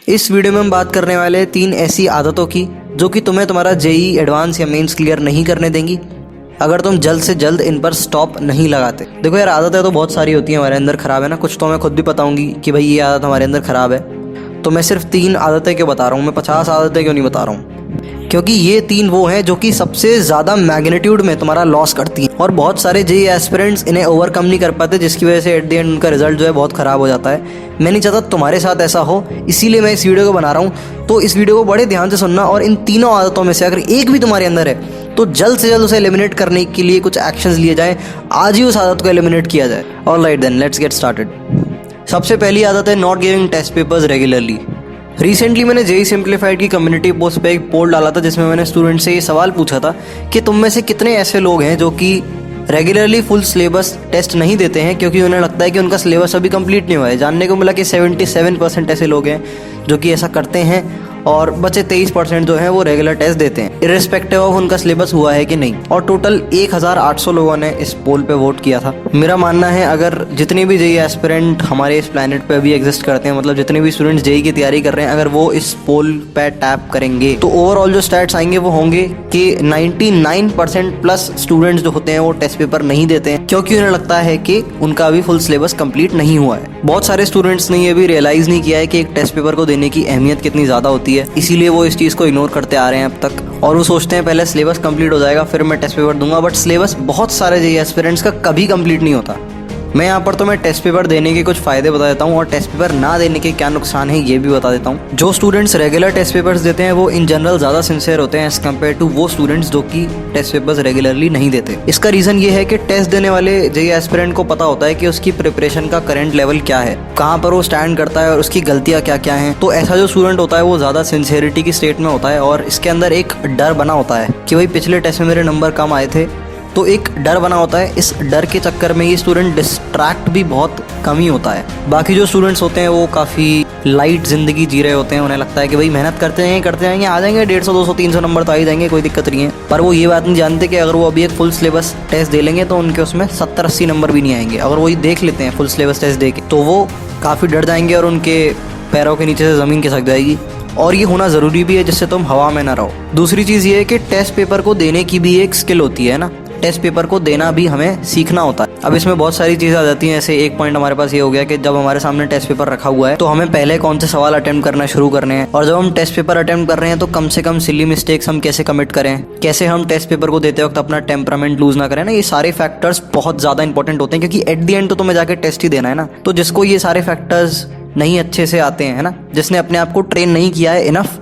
इस वीडियो में हम बात करने वाले हैं 3 ऐसी आदतों की जो कि तुम्हें तुम्हारा जेईई एडवांस या मेंस क्लियर नहीं करने देंगी अगर तुम जल्द से जल्द इन पर स्टॉप नहीं लगाते। देखो यार, आदतें तो बहुत सारी होती हैं हमारे अंदर खराब, है ना। कुछ तो मैं खुद भी बताऊंगी कि भाई ये आदत हमारे अंदर खराब है, तो मैं सिर्फ 3 आदतें क्यों बता रहा हूँ, मैं 50 आदतें क्यों नहीं बता रहा हूँ, क्योंकि ये 3 वो हैं जो कि सबसे ज़्यादा मैग्नीट्यूड में तुम्हारा लॉस करती हैं और बहुत सारे जेईई एस्पिरेंट्स इन्हें ओवरकम नहीं कर पाते, जिसकी वजह से एट द एंड उनका रिजल्ट जो है बहुत ख़राब हो जाता है। मैं नहीं चाहता तुम्हारे साथ ऐसा हो, इसीलिए मैं इस वीडियो को बना रहा हूँ। तो इस वीडियो को बड़े ध्यान से सुनना और इन तीनों आदतों में से अगर एक भी तुम्हारे अंदर है तो जल्द से जल्द उसे एलिमिनेट करने के लिए कुछ एक्शंस लिए जाए, आज ही उस आदत को एलिमिनेट किया जाए। Alright then, let's get started. सबसे पहली आदत है not giving test papers regularly. Recently मैंने जेईई सिंप्लीफाइड की कम्युनिटी पोस्ट पे एक पोल डाला था जिसमें मैंने स्टूडेंट से ये सवाल पूछा था कि तुम में से कितने ऐसे लोग हैं जो कि रेगुलरली फुल सिलेबस टेस्ट नहीं देते हैं क्योंकि उन्हें लगता है कि उनका सिलेबस अभी कंप्लीट नहीं हुआ है। जानने को मिला कि 77% ऐसे लोग हैं जो कि ऐसा करते हैं और बचे 23% जो हैं वो रेगुलर टेस्ट देते हैं इर्रिस्पेक्टिव ऑफ उनका सिलेबस हुआ है कि नहीं। और टोटल 1800 लोगों ने इस पोल पे वोट किया था। मेरा मानना है अगर जितने भी जेईई एस्पिरेंट हमारे इस प्लेनेट पे अभी एग्जिस्ट करते हैं, मतलब जितने भी स्टूडेंट्स जेईई की तैयारी कर रहे हैं, अगर वो इस पोल पे टैप करेंगे तो ओवरऑल जो स्टैट्स आएंगे वो होंगे कि 99% प्लस स्टूडेंट्स जो होते हैं वो टेस्ट पेपर नहीं देते हैं क्योंकि उन्हें लगता है कि उनका अभी फुल सिलेबस कंप्लीट नहीं हुआ है। बहुत सारे स्टूडेंट्स ने ये भी रियलाइज नहीं किया है कि एक टेस्ट पेपर को देने की अहमियत कितनी ज़्यादा होती है, इसीलिए वो इस चीज़ को इग्नोर करते आ रहे हैं अब तक और वो सोचते हैं पहले सिलेबस कंप्लीट हो जाएगा फिर मैं टेस्ट पेपर दूंगा। बट सिलेबस बहुत सारे जेईई एस्पिरेंट्स का कभी कंप्लीट नहीं होता। मैं यहाँ पर तुम्हें टेस्ट पेपर देने के कुछ फ़ायदे बता देता हूँ और टेस्ट पेपर ना देने के क्या नुकसान है ये भी बता देता हूँ। जो स्टूडेंट्स रेगुलर टेस्ट पेपर्स देते हैं वो इन जनरल ज़्यादा सिंसियर होते हैं एज़ कम्पेयर टू वो स्टूडेंट्स जो कि टेस्ट पेपर्स रेगुलरली नहीं देते। इसका रीज़न ये है कि टेस्ट देने वाले जेईई एस्पिरेंट को पता होता है कि उसकी प्रिपरेशन का करंट लेवल क्या है, कहाँ पर वो स्टैंड करता है और उसकी गलतियाँ क्या क्या हैं। तो ऐसा जो स्टूडेंट होता है वो ज़्यादा सिंसियरिटी की स्टेट में होता है और इसके अंदर एक डर बना होता है कि भाई पिछले टेस्ट में मेरे नंबर कम आए थे, तो एक डर बना होता है। इस डर के चक्कर में ये स्टूडेंट डिस्ट्रैक्ट भी बहुत कम ही होता है। बाकी जो स्टूडेंट्स होते हैं वो काफ़ी लाइट ज़िंदगी जी रहे होते हैं, उन्हें लगता है कि भाई मेहनत करते जाएंगे आ जाएंगे 150 200 300 नंबर तो आ ही जाएंगे, कोई दिक्कत नहीं है। पर वो ये बात नहीं जानते कि अगर वो अभी एक फुल सिलेबस टेस्ट दे लेंगे तो उनके उसमें 70-80 नंबर भी नहीं आएंगे। अगर वो ये देख लेते हैं फुल सिलेबस टेस्ट दे के तो वो काफ़ी डर जाएंगे और उनके पैरों के नीचे से ज़मीन खिसक जाएगी। और ये होना ज़रूरी भी है जिससे तुम हवा में ना रहो। दूसरी चीज़ ये है कि टेस्ट पेपर को देने की भी एक स्किल होती है ना, टेस्ट पेपर को देना भी हमें सीखना होता है। अब इसमें बहुत सारी चीज़ें आ जाती हैं। ऐसे एक पॉइंट हमारे पास ये हो गया कि जब हमारे सामने टेस्ट पेपर रखा हुआ है तो हमें पहले कौन से सवाल अटेम्प्ट करना शुरू करने हैं, और जब हम टेस्ट पेपर अटेम्प्ट कर रहे हैं तो कम से कम सिली मिस्टेक्स हम कैसे कमिट करें, कैसे हम टेस्ट पेपर को देते वक्त अपना टेम्परामेंट लूज ना करें ना। ये सारे फैक्टर्स बहुत ज़्यादा इंपॉर्टेंट होते हैं क्योंकि एट द एंड तो तुम्हें जाकर टेस्ट ही देना है ना। तो जिसको ये सारे फैक्टर्स नहीं अच्छे से आते हैं, है ना, जिसने अपने आप को ट्रेन नहीं किया है इनफ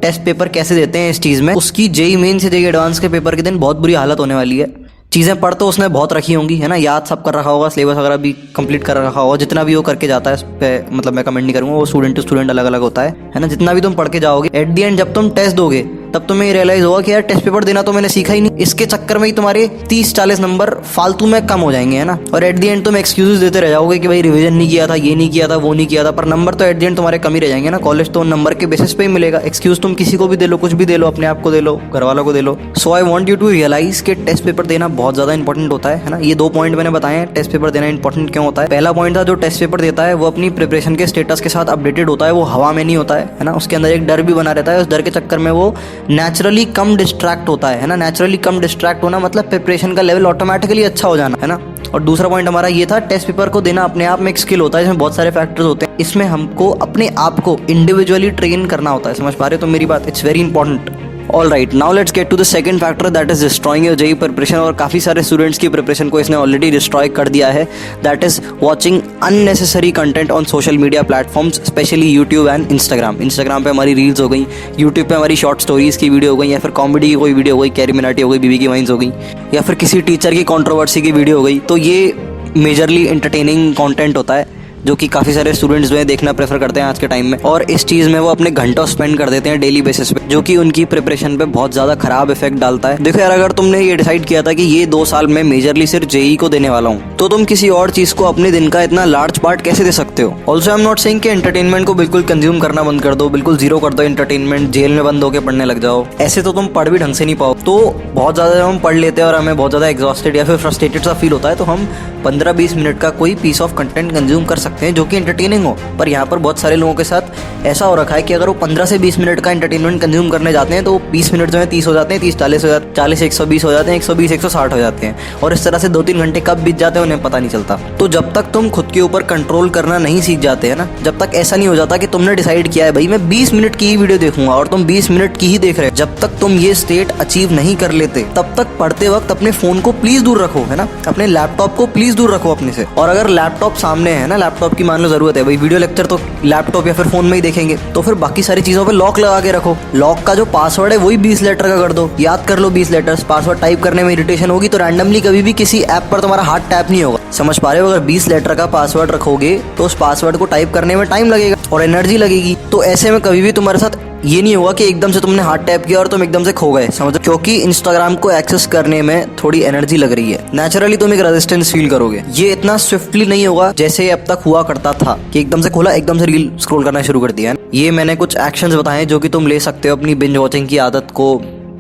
टेस्ट पेपर कैसे देते हैं इस चीज़ में, उसकी जेईई मेन से जेईई एडवांस के पेपर के दिन बहुत बुरी हालत होने वाली है। चीज़ें पढ़ तो उसने बहुत रखी होंगी, है ना, याद सब कर रखा होगा, सिलेबस वगैरह भी कंप्लीट कर रखा होगा, जितना भी वो करके जाता है उस पे मतलब मैं कमेंट नहीं करूँगा, वो स्टूडेंट टू स्टूडेंट अलग अलग होता है ना। जितना भी तुम पढ़ के जाओगे एट द एंड जब तुम टेस्ट दोगे तब तुम्हें रियलाइज होगा कि यार टेस्ट पेपर देना तो मैंने सीखा ही नहीं। इसके चक्कर में ही तुम्हारे 30-40 नंबर फालतू में कम हो जाएंगे, है ना। और एट द एंड तुम एक्सक्यूजेस देते रह जाओगे कि भाई रिवीजन नहीं किया था, ये नहीं किया था, वो नहीं किया था, पर नंबर तो एट द एंड तुम्हारे कम ही रह जाएंगे ना। कॉलेज तो नंबर के बेसिस पे ही मिलेगा। एक्सक्यूज तुम किसी को भी दे लो, कुछ भी दे लो, अपने आप को दे लो, घर वालों को दे लो। So I want you to realise कि टेस्ट पेपर देना बहुत ज़्यादा इंपॉर्टेंट होता है ना। ये 2 पॉइंट मैंने बताए हैं टेस्ट पेपर देना इंपॉर्टेंट क्यों होता है। पहला पॉइंट था जो टेस्ट पेपर देता है वो अपनी प्रिपरेशन के स्टेटस के साथ अपडेटेड होता है, वो हवा में नहीं होता है ना। उसके अंदर एक डर भी बना रहता है, उस डर के चक्कर में वो नेचुरली कम डिस्ट्रैक्ट होता है ना। नेचुरली कम डिस्ट्रैक्ट होना मतलब प्रिपरेशन का लेवल ऑटोमेटिकली अच्छा हो जाना, है ना। और दूसरा पॉइंट हमारा ये था टेस्ट पेपर को देना अपने आप में एक स्किल होता है, इसमें बहुत सारे फैक्टर्स होते हैं। इसमें हमको अपने आप को इंडिविजुअली ट्रेन करना होता है। समझ पा रहे हो तो मेरी बात? It's very important. All right, now let's get to the second factor that is destroying your JEE preparation. और काफ़ी सारे स्टूडेंट्स की प्रिपरेशन को इसने ऑलरेडी डिस्ट्रॉय कर दिया है। That is watching unnecessary content on social media platforms, specially YouTube and Instagram. Instagram पे हमारी रील्स हो गई, यूट्यूब पे हमारी शॉर्ट स्टोरीज़ की वीडियो हो गई, या फिर कॉमेडी की कोई वीडियो हो गई, कैरी मिनाटी हो गई, बीबी की वाइन्स हो गई, या फिर किसी टीचर की कॉन्ट्रोवर्सी की वीडियो हो गई। तो ये मेजरली एंटरटेनिंग कॉन्टेंट होता है जो कि काफ़ी सारे स्टूडेंट्स जो है देखना प्रेफर करते हैं आज के टाइम में, और इस चीज़ में वो अपने घंटों स्पेंड कर देते हैं डेली बेसिस पे, जो कि उनकी प्रिपरेशन पे बहुत ज़्यादा खराब इफेक्ट डालता है। देखो यार, अगर तुमने ये डिसाइड किया था कि ये 2 साल में मेजरली सिर्फ जेईई को देने वाला हूँ, तो तुम किसी और चीज़ को अपने दिन का इतना लार्ज पार्ट कैसे दे सकते हो। Also I am not saying कि एंटरटेनमेंट को बिल्कुल कंज्यूम करना बंद कर दो, बिल्कुल जीरो कर दो एंटरटेनमेंट, जेल में बंद होकर पढ़ने लग जाओ। ऐसे तो तुम पढ़ भी ढंग से नहीं पाओ। तो बहुत ज़्यादा जब हम पढ़ लेते हैं और हमें बहुत ज़्यादा एग्जॉस्टेड या फिर फ्रस्ट्रेटेड सा फील होता है तो हम 15-20 मिनट का कोई पीस ऑफ कंटेंट कंज्यूम कर सकते हैं जो कि एंटरटेनिंग हो। पर यहाँ पर बहुत सारे लोगों के साथ ऐसा हो रखा है कि अगर वो 15 से 20 मिनट का एंटरटेनमेंट कंज्यूम करने जाते हैं तो 20 मिनट जो है 30 हो जाते हैं, 30 40 हो जाते हैं, 40 120 हो जाते हैं, 120 160 हो जाते हैं, और इस तरह से 2-3 घंटे कब बीत जाते हैं उन्हें पता नहीं चलता। तो जब तक तुम खुद के ऊपर कंट्रोल करना नहीं सीख जाते हैं ना, जब तक ऐसा नहीं हो जाता कि तुमने डिसाइड किया है भाई मैं 20 मिनट की ही वीडियो देखूंगा और तुम 20 मिनट की ही देख रहे हो, जब तक तुम ये स्टेट अचीव नहीं कर लेते तब तक पढ़ते वक्त अपने फोन को प्लीज दूर रखो, है ना, अपने लैपटॉप को प्लीज दूर रखो अपने से। और अगर लैपटॉप सामने है ना, लैपटॉप की मान लो जरूरत है भाई, वीडियो लेक्चर तो लैपटॉप या फिर फोन में ही देखेंगे, तो फिर बाकी सारी चीजों पे लॉक लगा के रखो। लॉक का जो पासवर्ड है वही 20 लेटर का कर दो, याद कर लो 20 लेटर्स। पासवर्ड टाइप करने में इरिटेशन होगी तो रैंडमली कभी भी किसी ऐप पर तुम्हारा हाथ टैप नहीं होगा, समझ पा रहे हो। अगर 20 लेटर का पासवर्ड रखोगे तो उस पासवर्ड को टाइप करने में टाइम लगेगा और एनर्जी लगेगी। तो ऐसे में कभी भी तुम्हारे साथ ये नहीं होगा कि एकदम से तुमने हाथ टैप किया और तुम एकदम से खो गए, समझो। क्योंकि इंस्टाग्राम को एक्सेस करने में थोड़ी एनर्जी लग रही है, नेचुरली तुम एक रेजिस्टेंस फील करोगे। ये इतना स्विफ्टली नहीं होगा जैसे अब तक हुआ करता था कि एकदम से खोला एकदम से रील स्क्रॉल करना शुरू कर दिया। ये मैंने कुछ एक्शंस बताए जो कि तुम ले सकते हो अपनी बिंज वॉचिंग की आदत को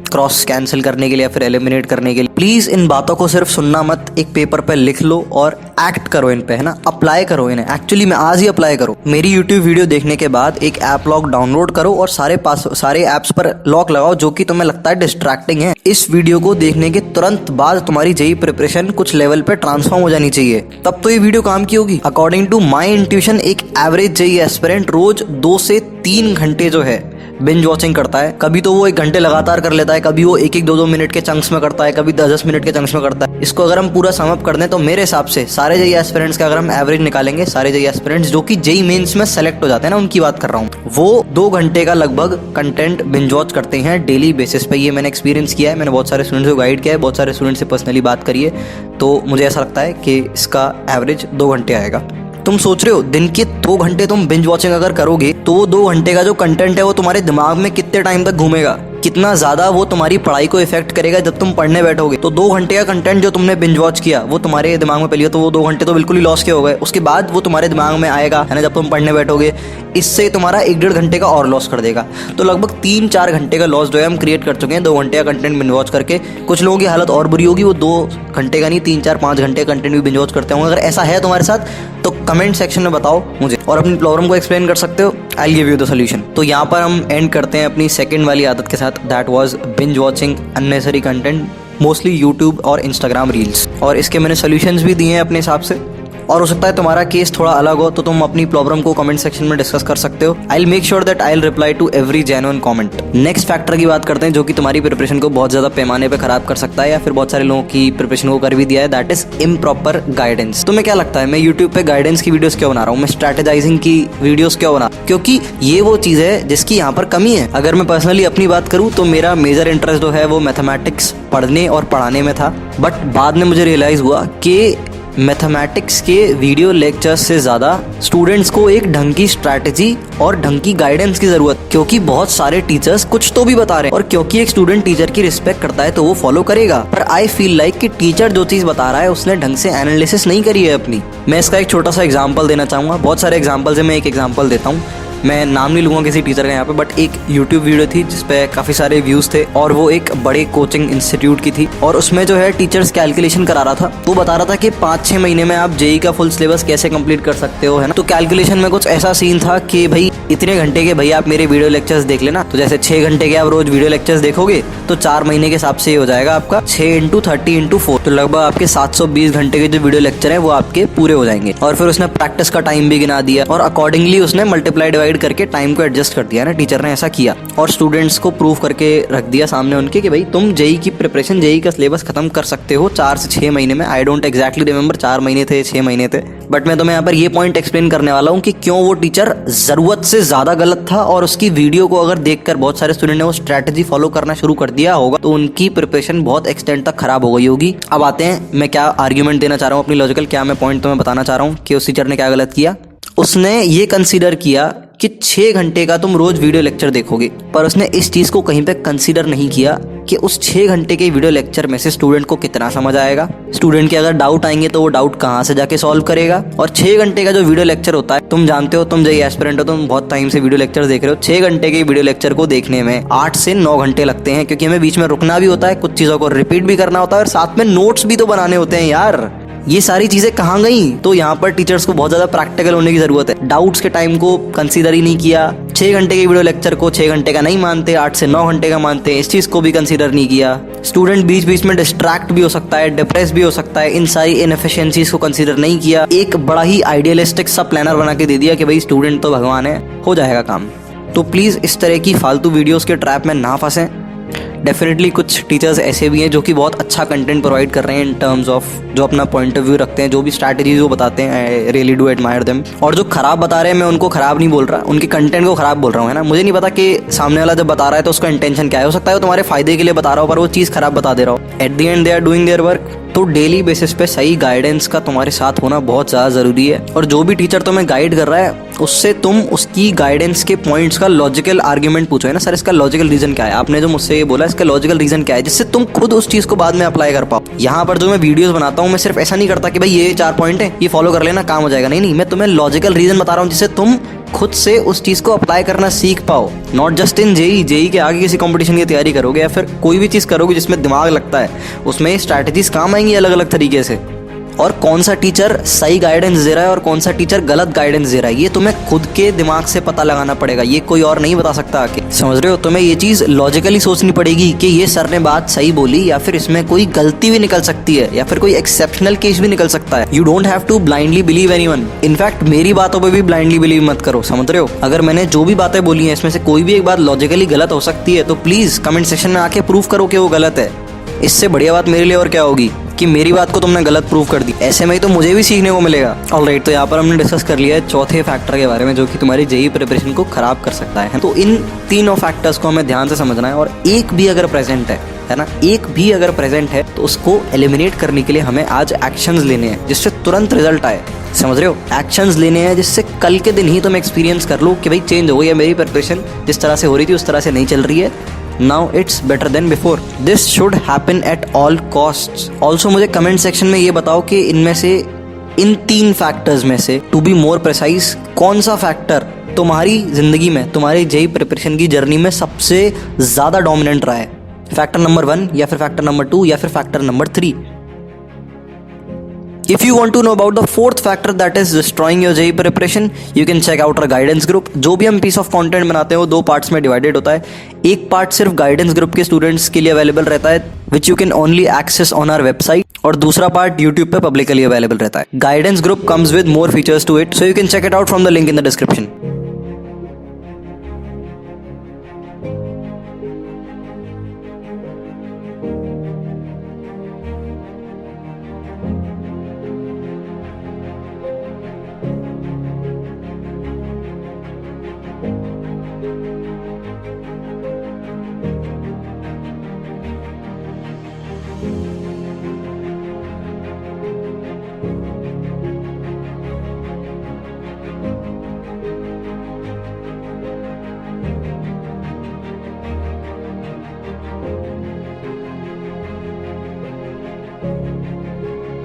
क्रॉस कैंसिल करने के लिए या फिर एलिमिनेट करने के लिए। प्लीज इन बातों को सिर्फ सुनना मत, एक पेपर पे लिख लो और एक्ट करो इन पे, है ना, अप्लाई करो इन्हें। एक्चुअली में आज ही अप्लाई करो। मेरी यूट्यूब वीडियो देखने के बाद एक ऐप लॉक डाउनलोड करो और सारे ऐप्स पर लॉक लगाओ जो कि तुम्हें लगता है डिस्ट्रैक्टिंग है। इस वीडियो को देखने के तुरंत बाद तुम्हारी जेईई प्रिपरेशन कुछ लेवल पे ट्रांसफॉर्म हो जानी चाहिए, तब तो ये वीडियो काम की होगी। अकॉर्डिंग टू माई इंट्यूशन एक एवरेज जेईई एस्पिरेंट रोज 2 से 3 घंटे जो है बिंज वॉचिंग करता है। कभी तो वो 1 घंटे लगातार कर लेता है, कभी वो 1-1 2-2 मिनट के चंक्स में करता है, कभी 10-10 मिनट के चंक्स में करता है। इसको अगर हम पूरा सम अप कर दें तो मेरे हिसाब से सारे जेईई एस्पिरेंट्स का अगर हम एवरेज निकालेंगे, सारे जेईई एस्पिरेंट्स जो कि जेईई मेंस में सेलेक्ट हो जाते हैं ना, उनकी बात कर रहा हूँ, वो 2 घंटे का लगभग कंटेंट बिंज वॉच करते हैं डेली बेसिस पे। ये मैंने एक्सपीरियंस किया है, मैंने बहुत सारे स्टूडेंट्स को गाइड किया है, बहुत सारे स्टूडेंट्स से पर्सनली बात करी है, तो मुझे ऐसा लगता है कि इसका एवरेज 2 घंटे आएगा। तुम सोच रहे हो दिन के 2 घंटे तुम बिंज वॉचिंग अगर करोगे तो वो 2 घंटे का जो कंटेंट है वो तुम्हारे दिमाग में कितने टाइम तक घूमेगा, कितना ज्यादा वो तुम्हारी पढ़ाई को इफेक्ट करेगा जब तुम पढ़ने बैठोगे। तो 2 घंटे का कंटेंट जो तुमने बिंज वॉच किया वो तुम्हारे दिमाग में पहले तो वो 2 घंटे तो बिल्कुल ही लॉस के हो गए, उसके बाद वो तुम्हारे दिमाग में आएगा, है ना, जब तुम पढ़ने बैठोगे, इससे तुम्हारा 1-1.5 घंटे का और लॉस कर देगा। तो लगभग 3-4 घंटे का लॉस जो है हम क्रिएट कर चुके हैं 2 घंटे का कंटेंट बिंज वॉच करके। कुछ लोगों की हालत और बुरी होगी, वो 2 घंटे का नहीं 3-4-5 घंटे का कंटेंट भी बिंज वॉच करते होंगे। अगर ऐसा है तुम्हारे साथ तो कमेंट सेक्शन में बताओ मुझे और अपनी प्रॉब्लम को एक्सप्लेन कर सकते हो, I give you the solution. तो यहाँ पर हम एंड करते हैं अपनी सेकंड वाली आदत के साथ, that was binge watching unnecessary content, mostly YouTube और इंस्टाग्राम रील्स। और इसके मैंने सोल्यूशंस भी दिए हैं अपने हिसाब से, और हो सकता है तुम्हारा केस थोड़ा अलग हो तो तुम अपनी प्रॉब्लम को कमेंट सेक्शन में डिस्कस कर सकते हो। I will make sure that I will reply to every genuine comment. Next factor की बात करते हैं जो कि तुम्हारी प्रिपरेशन को बहुत ज्यादा पैमाने पे खराब कर सकता है या फिर बहुत सारे लोगों की प्रिपरेशन को कर भी दिया है, दैट इज इम्प्रॉपर गाइडेंस। तुम्हें क्या लगता है मैं यूट्यूब पे गाइडेंस की वीडियोस क्यों बना रहा हूँ, मैं स्ट्रेटेजाइजिंग की वीडियोस क्यों बना, क्योंकि ये वो चीज है जिसकी यहाँ पर कमी है। अगर मैं पर्सनली अपनी बात करूँ तो मेरा मेजर इंटरेस्ट जो है वो मैथमेटिक्स पढ़ने और पढ़ाने में था, बट बाद में मुझे रियलाइज हुआ कि मैथमेटिक्स के वीडियो लेक्चर्स से ज़्यादा स्टूडेंट्स को एक ढंग की स्ट्रैटेजी और ढंग की गाइडेंस की ज़रूरत, क्योंकि बहुत सारे टीचर्स कुछ तो भी बता रहे हैं और क्योंकि एक स्टूडेंट टीचर की रिस्पेक्ट करता है तो वो फॉलो करेगा। पर आई फील लाइक कि टीचर जो चीज़ बता रहा है उसने ढंग से एनालिसिस नहीं करी है अपनी। मैं इसका एक छोटा सा एग्जाम्पल देना चाहूँगा, बहुत सारे एग्जाम्पल्स है, मैं एक एग्जाम्पल देता हूँ। मैं नाम नहीं लूँगा किसी टीचर का यहाँ पे, बट एक यूट्यूब वीडियो थी जिसपे काफ़ी सारे व्यूज़ थे और वो एक बड़े कोचिंग इंस्टीट्यूट की थी और उसमें जो है टीचर्स कैलकुलेशन करा रहा था। वो बता रहा था कि 5-6 महीने में आप जेईई का फुल सिलेबस कैसे कंप्लीट कर सकते हो, है ना। तो कैलकुलेशन में कुछ ऐसा सीन था कि भाई इतने घंटे के भैया आप मेरे वीडियो लेक्चर्स देख लेना, तो जैसे 6 घंटे के आप रोज वीडियो लेक्चर्स देखोगे तो 4 महीने के हिसाब से हो जाएगा आपका 6 × 30 × 4, तो लगभग आपके 720 घंटे के जो वीडियो लेक्चर है वो आपके पूरे हो जाएंगे। और फिर उसने प्रैक्टिस का टाइम भी गिना दिया और अकॉर्डिंगली उसने मल्टीप्लाई डिवाइड करके टाइम को एडजस्ट कर दिया ना, टीचर ने ऐसा किया और स्टूडेंट्स को प्रूव करके रख दिया सामने उनके कि भाई तुम जेईई की प्रिपरेशन, जेईई का सिलेबस खत्म कर सकते हो 4 से 6 महीने में। आई डोंट एग्जैक्टली रिमेंबर 4 महीने थे 6 महीने थे, बट मैं तुम्हें यहाँ पर ये पॉइंट एक्सप्लेन करने वाला हूँ कि क्यों वो टीचर जरूरत से ज्यादा गलत था और उसकी वीडियो को अगर देखकर बहुत सारे स्टूडेंट ने वो स्ट्रैटेजी फॉलो करना शुरू कर दिया होगा तो उनकी प्रिपरेशन बहुत एक्सटेंड तक खराब हो गई होगी। अब आते हैं मैं क्या आर्ग्यूमेंट देना चाह रहा हूँ अपनी लॉजिकल, क्या मैं पॉइंट तुम्हें बताना चाह रहा हूँ कि उस टीचर ने क्या गलत किया। उसने ये कंसीडर किया कि 6 घंटे का तुम रोज वीडियो लेक्चर देखोगे, पर उसने इस चीज को कहीं पे कंसीडर नहीं किया कि उस 6 घंटे के वीडियो लेक्चर में से स्टूडेंट को कितना समझ आएगा, स्टूडेंट के अगर डाउट आएंगे तो वो डाउट कहाँ से जाके सॉल्व करेगा। और 6 घंटे का जो वीडियो लेक्चर होता है, तुम जानते हो, तुम जेईई एस्पिरेंट हो, तुम बहुत टाइम से वीडियो लेक्चर देख रहे हो, 6 घंटे के वीडियो लेक्चर को देखने में 8 से 9 घंटे लगते हैं, क्योंकि हमें बीच में रुकना भी होता है, कुछ चीजों को रिपीट भी करना होता है और साथ में नोट्स भी तो बनाने होते हैं यार। ये सारी चीजें कहाँ गई? तो यहाँ पर टीचर्स को बहुत ज्यादा प्रैक्टिकल होने की जरूरत है। डाउट्स के टाइम को कंसीडर ही नहीं किया, 6 घंटे के वीडियो लेक्चर को 6 घंटे का नहीं मानते, 8 से 9 घंटे का मानते हैं, इस चीज को भी कंसीडर नहीं किया। स्टूडेंट बीच बीच में डिस्ट्रैक्ट भी हो सकता है, डिप्रेस भी हो सकता है, इन सारी इनएफिशिएंसीज को कंसीडर नहीं किया। एक बड़ा ही आइडियलिस्टिक सा प्लानर बना के दे दिया कि भाई स्टूडेंट तो भगवान है, हो जाएगा काम। तो प्लीज इस तरह की फालतू वीडियोस के ट्रैप में ना फंसें। डेफिनेटली कुछ टीचर्स ऐसे भी हैं जो कि बहुत अच्छा कंटेंट प्रोवाइड कर रहे हैं इन टर्म्स ऑफ जो अपना पॉइंट ऑफ व्यू रखते हैं, जो भी स्ट्रैटेजीज वो बताते हैं, I really do admire them. और जो खराब बता रहे हैं, मैं उनको खराब नहीं बोल रहा, उनके कंटेंट को खराब बोल रहा हूँ, है ना। मुझे नहीं पता कि सामने वाला जब बता रहा है तो उसका इंटेंशन क्या है। हो सकता है वो तुम्हारे फायदे के लिए बता रहा हो पर वो चीज़ खराब बता दे रहा हो। At the end they are doing their work. तो डेली बेसिस पे सही गाइडेंस का तुम्हारे साथ होना बहुत ज़्यादा ज़रूरी है। और जो भी टीचर तुम्हें गाइड कर रहा है उससे तुम उसकी गाइडेंस के पॉइंट्स का लॉजिकल आर्ग्यूमेंट पूछो, है ना। सर इसका लॉजिकल रीजन क्या है, आपने जो मुझसे ये बोला इसका लॉजिकल रीजन क्या है, जिससे तुम खुद उस चीज़ को बाद में अप्लाई कर पाओ। यहाँ पर जो मैं वीडियोस बनाता हूँ मैं सिर्फ ऐसा नहीं करता कि भाई ये 4 पॉइंट है ये फॉलो कर लेना काम हो जाएगा। नहीं, मैं तुम्हें लॉजिकल रीजन बता रहा हूँ जिससे तुम खुद से उस चीज़ को अप्लाई करना सीख पाओ। नॉट जस्ट इन जेई के आगे किसी कंपटीशन की तैयारी करोगे या फिर कोई भी चीज़ करोगे जिसमें दिमाग लगता है, उसमें स्ट्रैटेजीज काम आएंगी अलग अलग तरीके से। और कौन सा टीचर सही गाइडेंस दे रहा है और कौन सा टीचर गलत गाइडेंस दे रहा है ये तुम्हें खुद के दिमाग से पता लगाना पड़ेगा, ये कोई और नहीं बता सकता आके। समझ रहे हो? तुम्हें ये चीज़ लॉजिकली सोचनी पड़ेगी कि ये सर ने बात सही बोली या फिर इसमें कोई गलती भी निकल सकती है या फिर कोई एक्सेप्शनल केस भी निकल सकता है। You don't have to blindly believe anyone. In fact मेरी बातों पर भी ब्लाइंडली बिलीव मत करो, समझ रहे हो। अगर मैंने जो भी बातें बोली हैं इसमें से कोई भी एक बात लॉजिकली गलत हो सकती है तो प्लीज़ कमेंट सेक्शन में आके प्रूव करो कि वो गलत है। इससे बढ़िया बात मेरे लिए और क्या होगी कि मेरी बात को तुमने गलत प्रूव कर दी। ऐसे में ही तो मुझे भी सीखने को मिलेगा। ऑलराइट, तो यहाँ पर हमने डिस्कस कर लिया है चौथे फैक्टर के बारे में जो कि तुम्हारी जेई प्रिपरेशन को खराब कर सकता है। तो इन तीनों फैक्टर्स को हमें ध्यान से समझना है और एक भी अगर प्रेजेंट है ना, एक भी अगर प्रेजेंट है तो उसको एलिमिनेट करने के लिए हमें आज एक्शंस लेने हैं जिससे तुरंत रिजल्ट आए। समझ रहे हो? एक्शंस लेने हैं जिससे कल के दिन ही तुम एक्सपीरियंस कर लो कि भाई चेंज हो गई है मेरी प्रिपरेशन, जिस तरह से हो रही थी उस तरह से नहीं चल रही है। Now it's better than before. This should happen at all costs. Also मुझे कमेंट सेक्शन में ये बताओ कि इनमें से इन 3 फैक्टर्स में से टू बी मोर प्रिसाइज कौन सा फैक्टर तुम्हारी जिंदगी में तुम्हारी जेई प्रिपरेशन की जर्नी में सबसे ज़्यादा डोमिनेंट रहा है। फैक्टर नंबर 1 या फिर फैक्टर नंबर 2 या फिर factor number 3। If you want to know about the 4th factor that is destroying your JEE preparation, you can check out our guidance group. जो भी हम piece of content बनाते हैं वो 2 पार्ट्स में डिवाइडेड होता है। एक पार्ट सिर्फ गाइडेंस ग्रुप के स्टूडेंट्स के लिए अवेलेबल रहता है which you can only access on our website, और दूसरा पार्ट YouTube पे पब्लिकली अवेलेबल रहता है। Guidance group comes with more features to it, so you can check it out from the link in the description.